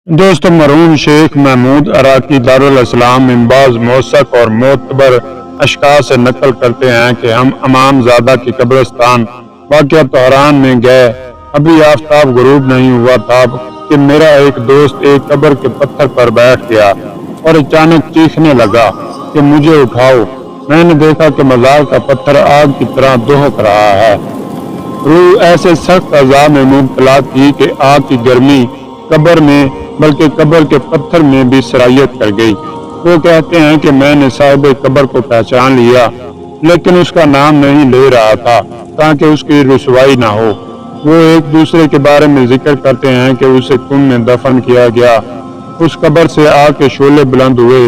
دوستو، مرحوم شیخ محمود عراقی دارُ الاسلام میں بعض موثق اور معتبر اشخاص سے نقل کرتے ہیں کہ ہم امام زادہ کی قبرستان واقعہ طہران میں گئے۔ ابھی آفتاب غروب نہیں ہوا تھا کہ میرا ایک دوست ایک قبر کے پتھر پر بیٹھ گیا اور اچانک چیخنے لگا کہ مجھے اٹھاؤ۔ میں نے دیکھا کہ مزار کا پتھر آگ کی طرح دہک رہا ہے۔ روح ایسے سخت عذاب میں مبتلا تھی کہ آگ کی گرمی قبر میں بلکہ قبر کے پتھر میں بھی سرایت کر گئی۔ وہ کہتے ہیں کہ میں نے صاحب قبر کو پہچان لیا، لیکن اس کا نام نہیں لے رہا تھا تاکہ اس کی رسوائی نہ ہو۔ وہ ایک دوسرے کے بارے میں ذکر کرتے ہیں کہ اسے خون میں دفن کیا گیا۔ اس قبر سے آگ کے شعلے بلند ہوئے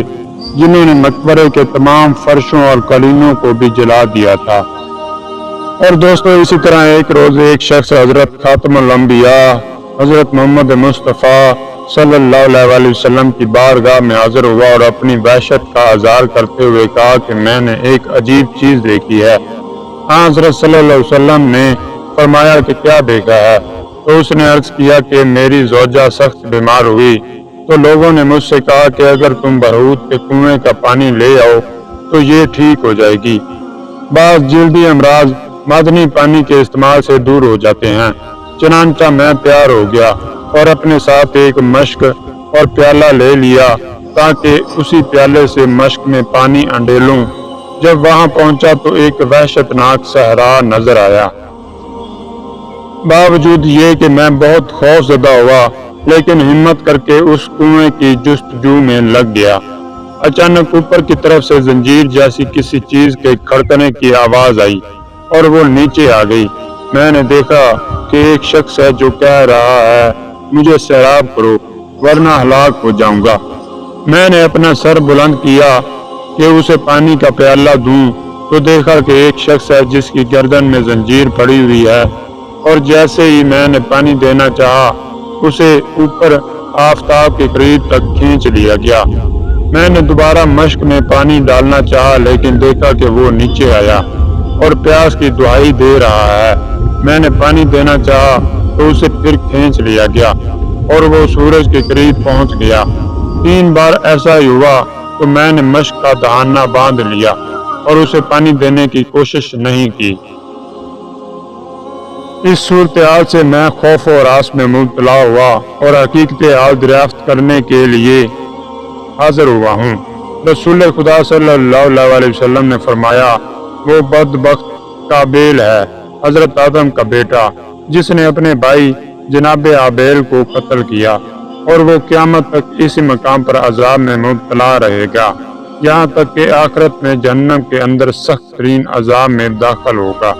جنہوں نے مقبرے کے تمام فرشوں اور قالینوں کو بھی جلا دیا تھا۔ اور دوستو، اسی طرح ایک روز ایک شخص حضرت خاتم الانبیاء حضرت محمد مصطفیٰ صلی اللہ علیہ وسلم کی بارگاہ میں حاضر ہوا اور اپنی وحشت کا اظہار کرتے ہوئے کہا کہ میں نے ایک عجیب چیز دیکھی ہے۔ حضرت صلی اللہ علیہ وسلم نے فرمایا کہ کیا دیکھا ہے؟ تو اس نے عرض کیا کہ میری زوجہ سخت بیمار ہوئی تو لوگوں نے مجھ سے کہا کہ اگر تم بہروت کے کنویں کا پانی لے آؤ تو یہ ٹھیک ہو جائے گی۔ بعض جلدی امراض معدنی پانی کے استعمال سے دور ہو جاتے ہیں۔ چنانچہ میں تیار ہو گیا اور اپنے ساتھ ایک مشک اور پیالہ لے لیا تاکہ اسی پیالے سے مشک میں پانی انڈیلوں۔ جب وہاں پہنچا تو ایک وحشتناک صحرا نظر آیا۔ باوجود یہ کہ میں بہت خوف زدہ ہوا، لیکن ہمت کر کے اس کنویں کی جستجو میں لگ گیا۔ اچانک اوپر کی طرف سے زنجیر جیسی کسی چیز کے کھڑکنے کی آواز آئی اور وہ نیچے آ گئی۔ میں نے دیکھا کہ ایک شخص ہے جو کہہ رہا ہے مجھے سیراب کرو ورنہ ہلاک ہو جاؤں گا۔ میں نے اپنا سر بلند کیا کہ اسے پانی کا پیالہ دوں تو دیکھا کہ ایک شخص ہے جس کی گردن میں زنجیر پڑی ہوئی ہے، اور جیسے ہی میں نے پانی دینا چاہا اسے اوپر آفتاب کے قریب تک کھینچ لیا گیا۔ میں نے دوبارہ مشک میں پانی ڈالنا چاہا لیکن دیکھا کہ وہ نیچے آیا اور پیاس کی دہائی دے رہا ہے۔ میں نے پانی دینا چاہا تو اسے پھر کھینچ لیا گیا اور وہ سورج کے قریب پہنچ گیا۔ 3 بار ایسا ہی ہوا تو میں نے مشک کا دہانہ باندھ لیا اور اسے پانی دینے کی کوشش نہیں کی۔ اس صورتحال سے میں خوف و ہراس میں مبتلا ہوا اور حقیقت حال دریافت کرنے کے لیے حاضر ہوا ہوں۔ رسول خدا صلی اللہ علیہ وسلم نے فرمایا وہ بدبخت قابیل ہے، حضرت آدم کا بیٹا، جس نے اپنے بھائی جناب آبیل کو قتل کیا، اور وہ قیامت تک اسی مقام پر عذاب میں مبتلا رہے گا، یہاں تک کہ آخرت میں جہنم کے اندر سخت ترین عذاب میں داخل ہوگا۔